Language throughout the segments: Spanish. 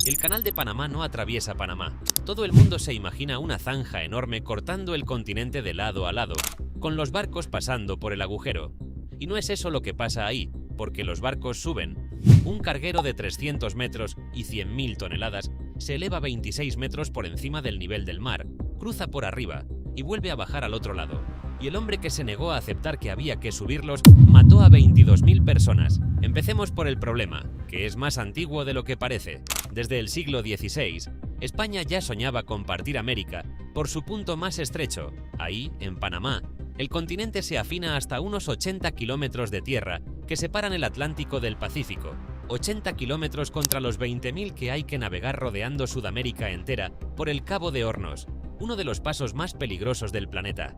El Canal de Panamá no atraviesa Panamá. Todo el mundo se imagina una zanja enorme cortando el continente de lado a lado, con los barcos pasando por el agujero. Y no es eso lo que pasa ahí, porque los barcos suben. Un carguero de 300 metros y 100.000 toneladas se eleva 26 metros por encima del nivel del mar, cruza por arriba y vuelve a bajar al otro lado. Y el hombre que se negó a aceptar que había que subirlos mató a 22.000 personas. Empecemos por el problema, que es más antiguo de lo que parece. Desde el siglo XVI, España ya soñaba con partir América por su punto más estrecho. Ahí, en Panamá, el continente se afina hasta unos 80 kilómetros de tierra que separan el Atlántico del Pacífico. 80 kilómetros contra los 20.000 que hay que navegar rodeando Sudamérica entera por el Cabo de Hornos, uno de los pasos más peligrosos del planeta.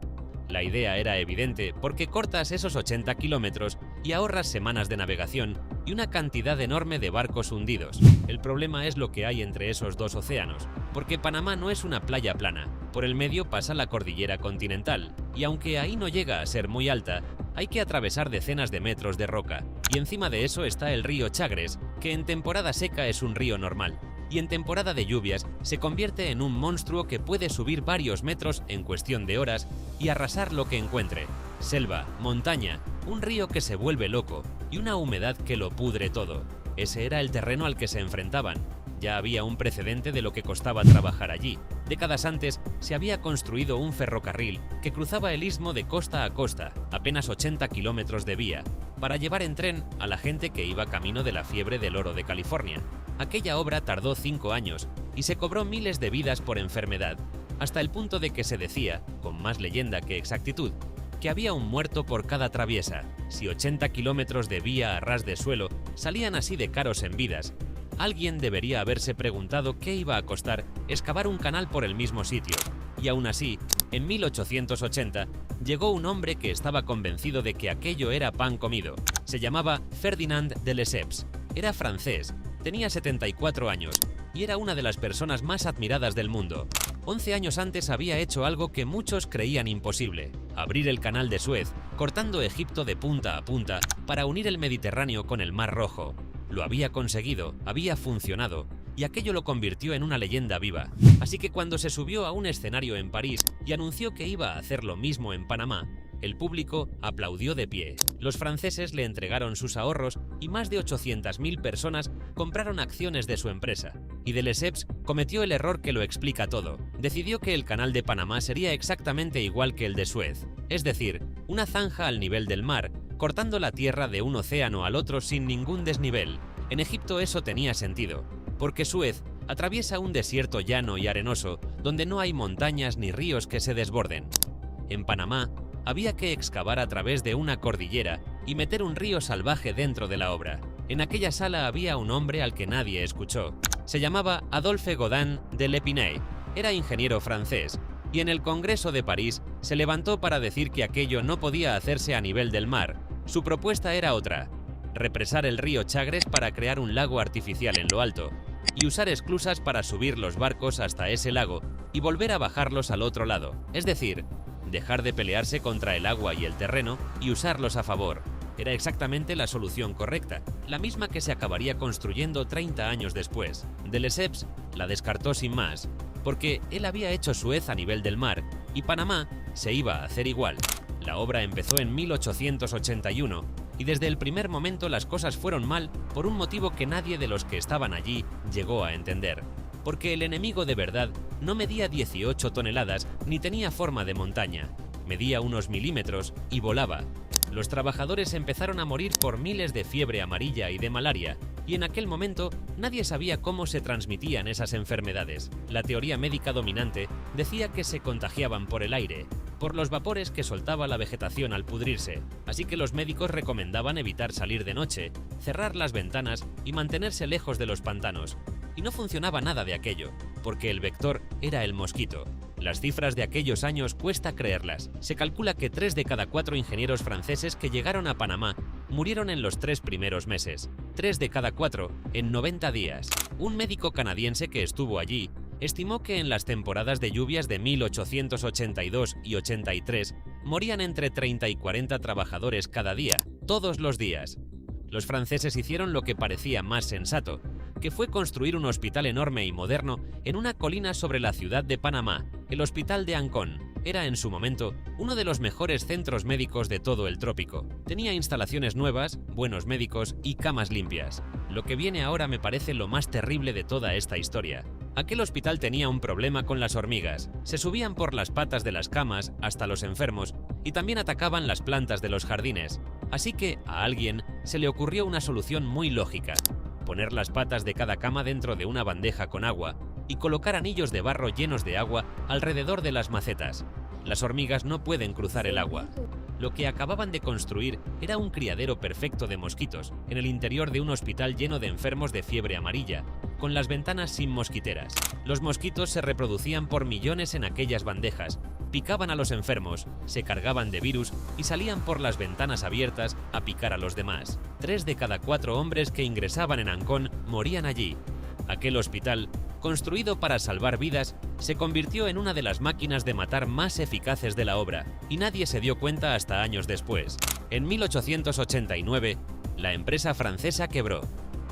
La idea era evidente porque cortas esos 80 kilómetros y ahorras semanas de navegación y una cantidad enorme de barcos hundidos. El problema es lo que hay entre esos dos océanos, porque Panamá no es una playa plana. Por el medio pasa la cordillera continental, y aunque ahí no llega a ser muy alta, hay que atravesar decenas de metros de roca. Y encima de eso está el río Chagres, que en temporada seca es un río normal, y en temporada de lluvias se convierte en un monstruo que puede subir varios metros en cuestión de horas y arrasar lo que encuentre. Selva, montaña, un río que se vuelve loco y una humedad que lo pudre todo. Ese era el terreno al que se enfrentaban. Ya había un precedente de lo que costaba trabajar allí. Décadas antes se había construido un ferrocarril que cruzaba el istmo de costa a costa, apenas 80 kilómetros de vía, para llevar en tren a la gente que iba camino de la fiebre del oro de California. Aquella obra tardó 5 años y se cobró miles de vidas por enfermedad, hasta el punto de que se decía, con más leyenda que exactitud, que había un muerto por cada traviesa. Si 80 kilómetros de vía a ras de suelo salían así de caros en vidas, alguien debería haberse preguntado qué iba a costar excavar un canal por el mismo sitio. Y aún así, en 1880, llegó un hombre que estaba convencido de que aquello era pan comido. Se llamaba Ferdinand de Lesseps. Era francés, tenía 74 años y era una de las personas más admiradas del mundo. 11 años antes había hecho algo que muchos creían imposible: abrir el canal de Suez, cortando Egipto de punta a punta para unir el Mediterráneo con el Mar Rojo. Lo había conseguido, había funcionado, y aquello lo convirtió en una leyenda viva. Así que cuando se subió a un escenario en París y anunció que iba a hacer lo mismo en Panamá, el público aplaudió de pie. Los franceses le entregaron sus ahorros y más de 800.000 personas compraron acciones de su empresa. Y de Lesseps cometió el error que lo explica todo. Decidió que el canal de Panamá sería exactamente igual que el de Suez, es decir, una zanja al nivel del mar, cortando la tierra de un océano al otro sin ningún desnivel. En Egipto eso tenía sentido, porque Suez atraviesa un desierto llano y arenoso donde no hay montañas ni ríos que se desborden. En Panamá había que excavar a través de una cordillera y meter un río salvaje dentro de la obra. En aquella sala había un hombre al que nadie escuchó. Se llamaba Adolphe Godin de l'Épinay. Era ingeniero francés, y en el Congreso de París se levantó para decir que aquello no podía hacerse a nivel del mar. Su propuesta era otra: represar el río Chagres para crear un lago artificial en lo alto, y usar esclusas para subir los barcos hasta ese lago y volver a bajarlos al otro lado. Es decir, dejar de pelearse contra el agua y el terreno y usarlos a favor. Era exactamente la solución correcta, la misma que se acabaría construyendo 30 años después. De Lesseps la descartó sin más, porque él había hecho Suez a nivel del mar y Panamá se iba a hacer igual. La obra empezó en 1881 y desde el primer momento las cosas fueron mal por un motivo que nadie de los que estaban allí llegó a entender. Porque el enemigo de verdad no medía 18 toneladas ni tenía forma de montaña, medía unos milímetros y volaba. Los trabajadores empezaron a morir por miles de fiebre amarilla y de malaria, y en aquel momento nadie sabía cómo se transmitían esas enfermedades. La teoría médica dominante decía que se contagiaban por el aire, por los vapores que soltaba la vegetación al pudrirse, así que los médicos recomendaban evitar salir de noche, cerrar las ventanas y mantenerse lejos de los pantanos. Y no funcionaba nada de aquello, porque el vector era el mosquito. Las cifras de aquellos años cuesta creerlas. Se calcula que 3 de cada 4 ingenieros franceses que llegaron a Panamá murieron en los 3 primeros meses. 3 de cada 4 en 90 días. Un médico canadiense que estuvo allí estimó que en las temporadas de lluvias de 1882 y 83 morían entre 30 y 40 trabajadores cada día, todos los días. Los franceses hicieron lo que parecía más sensato: que fue construir un hospital enorme y moderno en una colina sobre la ciudad de Panamá, el Hospital de Ancón. Era en su momento uno de los mejores centros médicos de todo el trópico. Tenía instalaciones nuevas, buenos médicos y camas limpias. Lo que viene ahora me parece lo más terrible de toda esta historia. Aquel hospital tenía un problema con las hormigas. Se subían por las patas de las camas hasta los enfermos y también atacaban las plantas de los jardines. Así que a alguien se le ocurrió una solución muy lógica: poner las patas de cada cama dentro de una bandeja con agua y colocar anillos de barro llenos de agua alrededor de las macetas. Las hormigas no pueden cruzar el agua. Lo que acababan de construir era un criadero perfecto de mosquitos en el interior de un hospital lleno de enfermos de fiebre amarilla, con las ventanas sin mosquiteras. Los mosquitos se reproducían por millones en aquellas bandejas, picaban a los enfermos, se cargaban de virus y salían por las ventanas abiertas a picar a los demás. 3 de cada 4 hombres que ingresaban en Ancón morían allí. Aquel hospital, construido para salvar vidas, se convirtió en una de las máquinas de matar más eficaces de la obra, y nadie se dio cuenta hasta años después. En 1889, la empresa francesa quebró.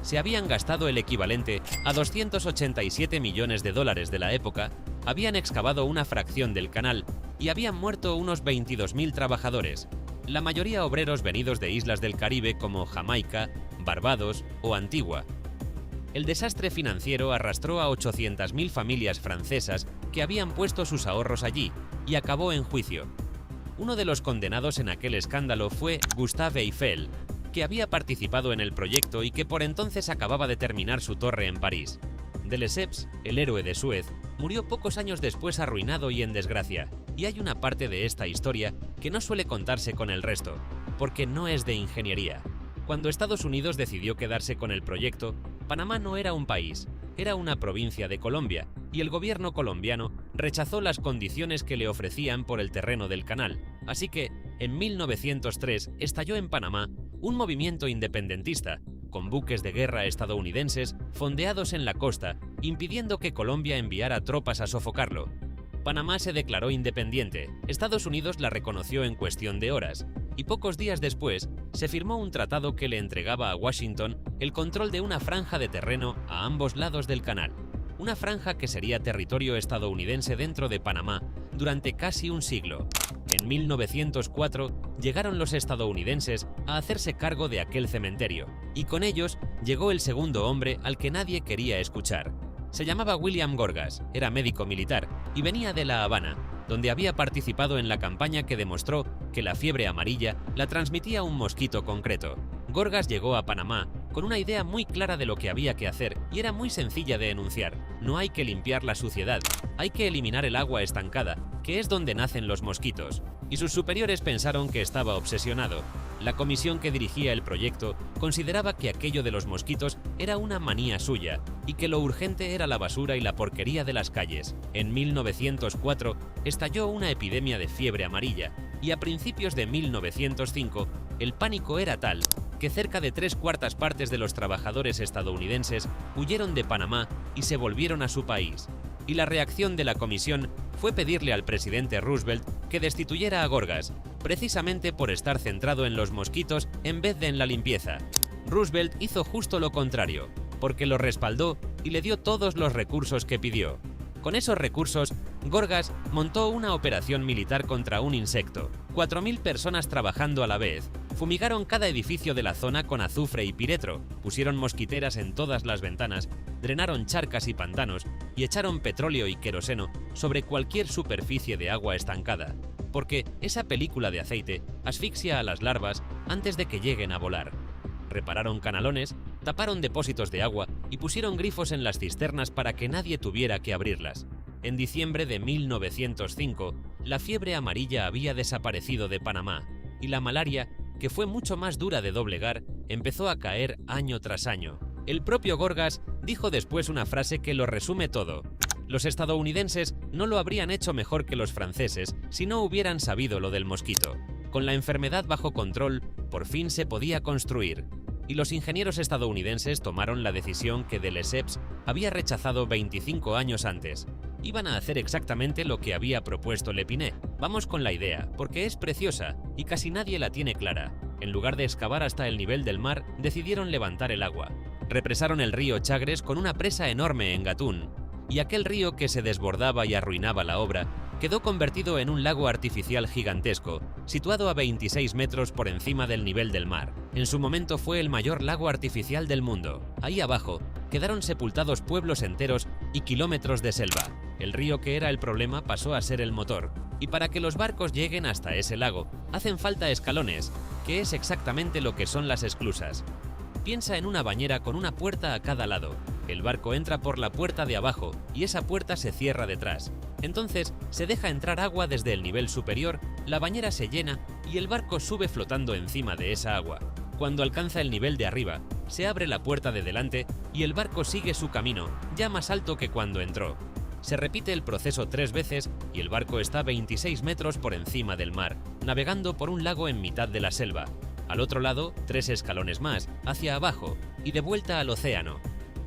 Se habían gastado el equivalente a 287 millones de dólares de la época, habían excavado una fracción del canal y habían muerto unos 22.000 trabajadores, la mayoría obreros venidos de islas del Caribe como Jamaica, Barbados o Antigua. El desastre financiero arrastró a 800.000 familias francesas que habían puesto sus ahorros allí y acabó en juicio. Uno de los condenados en aquel escándalo fue Gustave Eiffel, que había participado en el proyecto y que por entonces acababa de terminar su torre en París. De Lesseps, el héroe de Suez, murió pocos años después arruinado y en desgracia, y hay una parte de esta historia que no suele contarse con el resto, porque no es de ingeniería. Cuando Estados Unidos decidió quedarse con el proyecto, Panamá no era un país, era una provincia de Colombia, y el gobierno colombiano rechazó las condiciones que le ofrecían por el terreno del canal. Así que, en 1903 estalló en Panamá un movimiento independentista, con buques de guerra estadounidenses fondeados en la costa, impidiendo que Colombia enviara tropas a sofocarlo. Panamá se declaró independiente, Estados Unidos la reconoció en cuestión de horas, y pocos días después se firmó un tratado que le entregaba a Washington el control de una franja de terreno a ambos lados del canal, una franja que sería territorio estadounidense dentro de Panamá durante casi un siglo. En 1904 llegaron los estadounidenses a hacerse cargo de aquel cementerio, y con ellos llegó el segundo hombre al que nadie quería escuchar. Se llamaba William Gorgas, era médico militar y venía de La Habana, donde había participado en la campaña que demostró que la fiebre amarilla la transmitía un mosquito concreto. Gorgas llegó a Panamá con una idea muy clara de lo que había que hacer y era muy sencilla de enunciar: no hay que limpiar la suciedad, hay que eliminar el agua estancada, que es donde nacen los mosquitos. Y sus superiores pensaron que estaba obsesionado. La comisión que dirigía el proyecto consideraba que aquello de los mosquitos era una manía suya y que lo urgente era la basura y la porquería de las calles. En 1904 estalló una epidemia de fiebre amarilla y a principios de 1905 el pánico era tal que cerca de 3/4 partes de los trabajadores estadounidenses huyeron de Panamá y se volvieron a su país. Y la reacción de la comisión fue pedirle al presidente Roosevelt que destituyera a Gorgas, precisamente por estar centrado en los mosquitos en vez de en la limpieza. Roosevelt hizo justo lo contrario, porque lo respaldó y le dio todos los recursos que pidió. Con esos recursos, Gorgas montó una operación militar contra un insecto. 4.000 personas trabajando a la vez. Fumigaron cada edificio de la zona con azufre y piretro, pusieron mosquiteras en todas las ventanas, drenaron charcas y pantanos y echaron petróleo y queroseno sobre cualquier superficie de agua estancada, porque esa película de aceite asfixia a las larvas antes de que lleguen a volar. Repararon canalones, taparon depósitos de agua y pusieron grifos en las cisternas para que nadie tuviera que abrirlas. En diciembre de 1905, la fiebre amarilla había desaparecido de Panamá y la malaria, que fue mucho más dura de doblegar, empezó a caer año tras año. El propio Gorgas dijo después una frase que lo resume todo: los estadounidenses no lo habrían hecho mejor que los franceses si no hubieran sabido lo del mosquito. Con la enfermedad bajo control, por fin se podía construir, y los ingenieros estadounidenses tomaron la decisión que de Lesseps había rechazado 25 años antes. Iban a hacer exactamente lo que había propuesto Lepine. Vamos con la idea, porque es preciosa y casi nadie la tiene clara. En lugar de excavar hasta el nivel del mar, decidieron levantar el agua. represaron el río Chagres con una presa enorme en Gatún, y aquel río que se desbordaba y arruinaba la obra quedó convertido en un lago artificial gigantesco, situado a 26 metros por encima del nivel del mar. En su momento fue el mayor lago artificial del mundo. Ahí abajo quedaron sepultados pueblos enteros y kilómetros de selva. El río que era el problema pasó a ser el motor. Y para que los barcos lleguen hasta ese lago, hacen falta escalones, que es exactamente lo que son las esclusas. Piensa en una bañera con una puerta a cada lado. El barco entra por la puerta de abajo y esa puerta se cierra detrás. Entonces se deja entrar agua desde el nivel superior, la bañera se llena y el barco sube flotando encima de esa agua. Cuando alcanza el nivel de arriba, se abre la puerta de delante y el barco sigue su camino, ya más alto que cuando entró. Se repite el proceso 3 veces y el barco está 26 metros por encima del mar, navegando por un lago en mitad de la selva. Al otro lado, 3 escalones más, hacia abajo, y de vuelta al océano.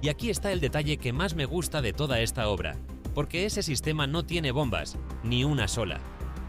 Y aquí está el detalle que más me gusta de toda esta obra, porque ese sistema no tiene bombas, ni una sola.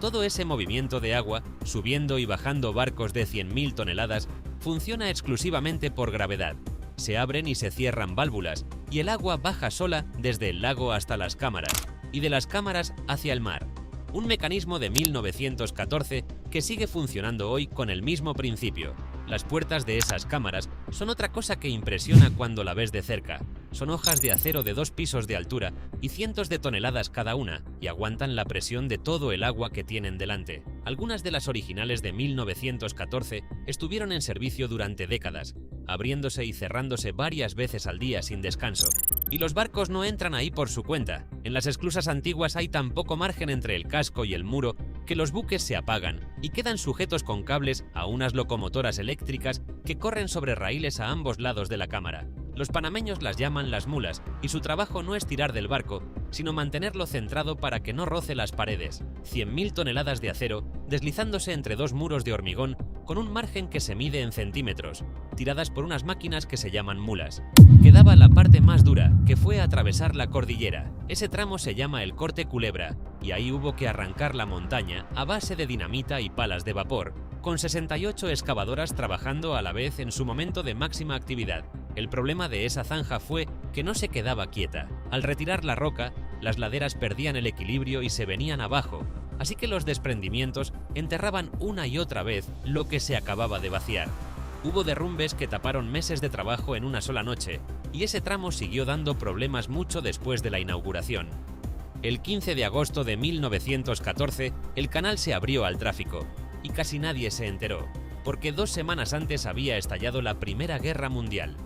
Todo ese movimiento de agua, subiendo y bajando barcos de 100.000 toneladas, funciona exclusivamente por gravedad. Se abren y se cierran válvulas, y el agua baja sola desde el lago hasta las cámaras, y de las cámaras hacia el mar. Un mecanismo de 1914 que sigue funcionando hoy con el mismo principio. Las puertas de esas cámaras son otra cosa que impresiona cuando la ves de cerca. Son hojas de acero de 2 pisos de altura y cientos de toneladas cada una, y aguantan la presión de todo el agua que tienen delante. Algunas de las originales de 1914 estuvieron en servicio durante décadas, abriéndose y cerrándose varias veces al día sin descanso. Y los barcos no entran ahí por su cuenta. En las esclusas antiguas hay tan poco margen entre el casco y el muro que los buques se apagan y quedan sujetos con cables a unas locomotoras eléctricas que corren sobre raíles a ambos lados de la cámara. Los panameños las llaman las mulas y su trabajo no es tirar del barco, sino mantenerlo centrado para que no roce las paredes. 100.000 toneladas de acero deslizándose entre 2 muros de hormigón con un margen que se mide en centímetros, tiradas por unas máquinas que se llaman mulas. Quedaba la parte más dura, que fue atravesar la cordillera. Ese tramo se llama el Corte Culebra, y ahí hubo que arrancar la montaña a base de dinamita y palas de vapor, con 68 excavadoras trabajando a la vez en su momento de máxima actividad. El problema de esa zanja fue que no se quedaba quieta. Al retirar la roca, las laderas perdían el equilibrio y se venían abajo, así que los desprendimientos enterraban una y otra vez lo que se acababa de vaciar. Hubo derrumbes que taparon meses de trabajo en una sola noche, y ese tramo siguió dando problemas mucho después de la inauguración. El 15 de agosto de 1914, el canal se abrió al tráfico, y casi nadie se enteró, porque 2 semanas antes había estallado la Primera Guerra Mundial.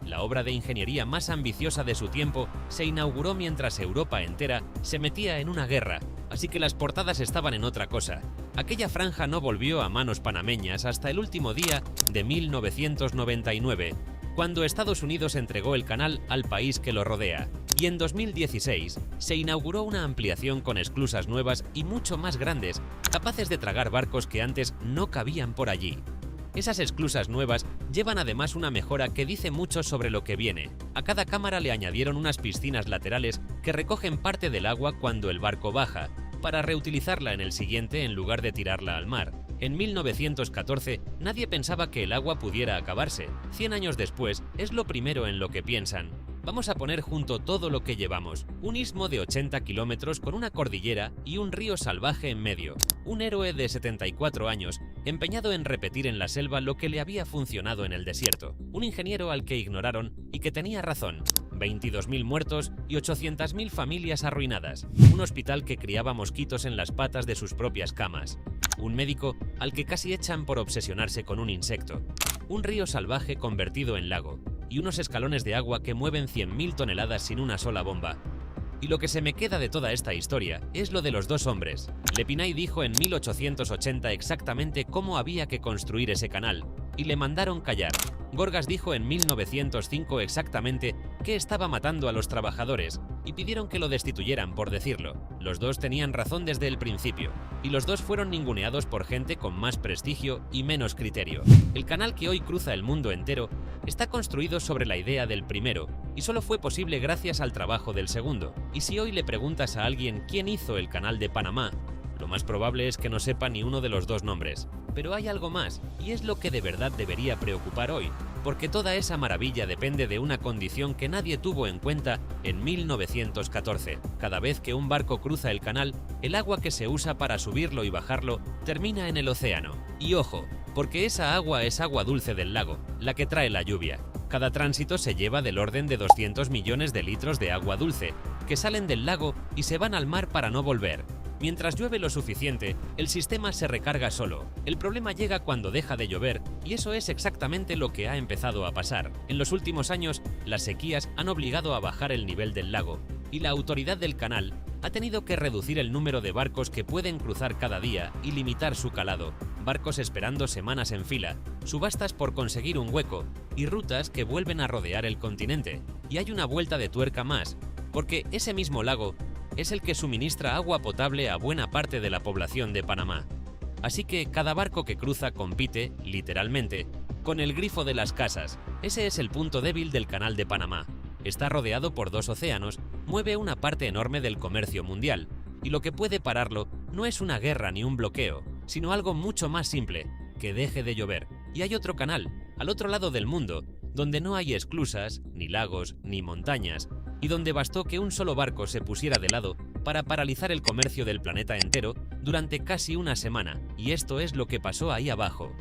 La obra de ingeniería más ambiciosa de su tiempo se inauguró mientras Europa entera se metía en una guerra, así que las portadas estaban en otra cosa. Aquella franja no volvió a manos panameñas hasta el último día de 1999, cuando Estados Unidos entregó el canal al país que lo rodea. Y en 2016 se inauguró una ampliación con esclusas nuevas y mucho más grandes, capaces de tragar barcos que antes no cabían por allí. Esas esclusas nuevas llevan además una mejora que dice mucho sobre lo que viene. A cada cámara le añadieron unas piscinas laterales que recogen parte del agua cuando el barco baja, para reutilizarla en el siguiente en lugar de tirarla al mar. En 1914 nadie pensaba que el agua pudiera acabarse. 100 años después es lo primero en lo que piensan. Vamos a poner junto todo lo que llevamos. Un istmo de 80 kilómetros con una cordillera y un río salvaje en medio. Un héroe de 74 años, empeñado en repetir en la selva lo que le había funcionado en el desierto. Un ingeniero al que ignoraron y que tenía razón. 22.000 muertos y 800.000 familias arruinadas. Un hospital que criaba mosquitos en las patas de sus propias camas. Un médico al que casi echan por obsesionarse con un insecto. Un río salvaje convertido en lago. Y unos escalones de agua que mueven 100.000 toneladas sin una sola bomba. Y lo que se me queda de toda esta historia es lo de los 2 hombres. Lepinay dijo en 1880 exactamente cómo había que construir ese canal, y le mandaron callar. Gorgas dijo en 1905 exactamente qué estaba matando a los trabajadores, y pidieron que lo destituyeran por decirlo. Los 2 tenían razón desde el principio, y los 2 fueron ninguneados por gente con más prestigio y menos criterio. El canal que hoy cruza el mundo entero está construido sobre la idea del primero, y solo fue posible gracias al trabajo del segundo. Y si hoy le preguntas a alguien quién hizo el canal de Panamá, lo más probable es que no sepa ni uno de los 2 nombres. Pero hay algo más, y es lo que de verdad debería preocupar hoy, porque toda esa maravilla depende de una condición que nadie tuvo en cuenta en 1914. Cada vez que un barco cruza el canal, el agua que se usa para subirlo y bajarlo termina en el océano. Y ojo, porque esa agua es agua dulce del lago, la que trae la lluvia. Cada tránsito se lleva del orden de 200 millones de litros de agua dulce, que salen del lago y se van al mar para no volver. Mientras llueve lo suficiente, el sistema se recarga solo. El problema llega cuando deja de llover, y eso es exactamente lo que ha empezado a pasar. En los últimos años, las sequías han obligado a bajar el nivel del lago, y la autoridad del canal ha tenido que reducir el número de barcos que pueden cruzar cada día y limitar su calado. Barcos esperando semanas en fila, subastas por conseguir un hueco y rutas que vuelven a rodear el continente. Y hay una vuelta de tuerca más, porque ese mismo lago es el que suministra agua potable a buena parte de la población de Panamá. Así que cada barco que cruza compite, literalmente, con el grifo de las casas. Ese es el punto débil del Canal de Panamá. Está rodeado por dos océanos, mueve una parte enorme del comercio mundial, y lo que puede pararlo no es una guerra ni un bloqueo, sino algo mucho más simple, que deje de llover. Y hay otro canal, al otro lado del mundo, donde no hay esclusas, ni lagos, ni montañas, y donde bastó que un solo barco se pusiera de lado para paralizar el comercio del planeta entero durante casi una semana, y esto es lo que pasó ahí abajo.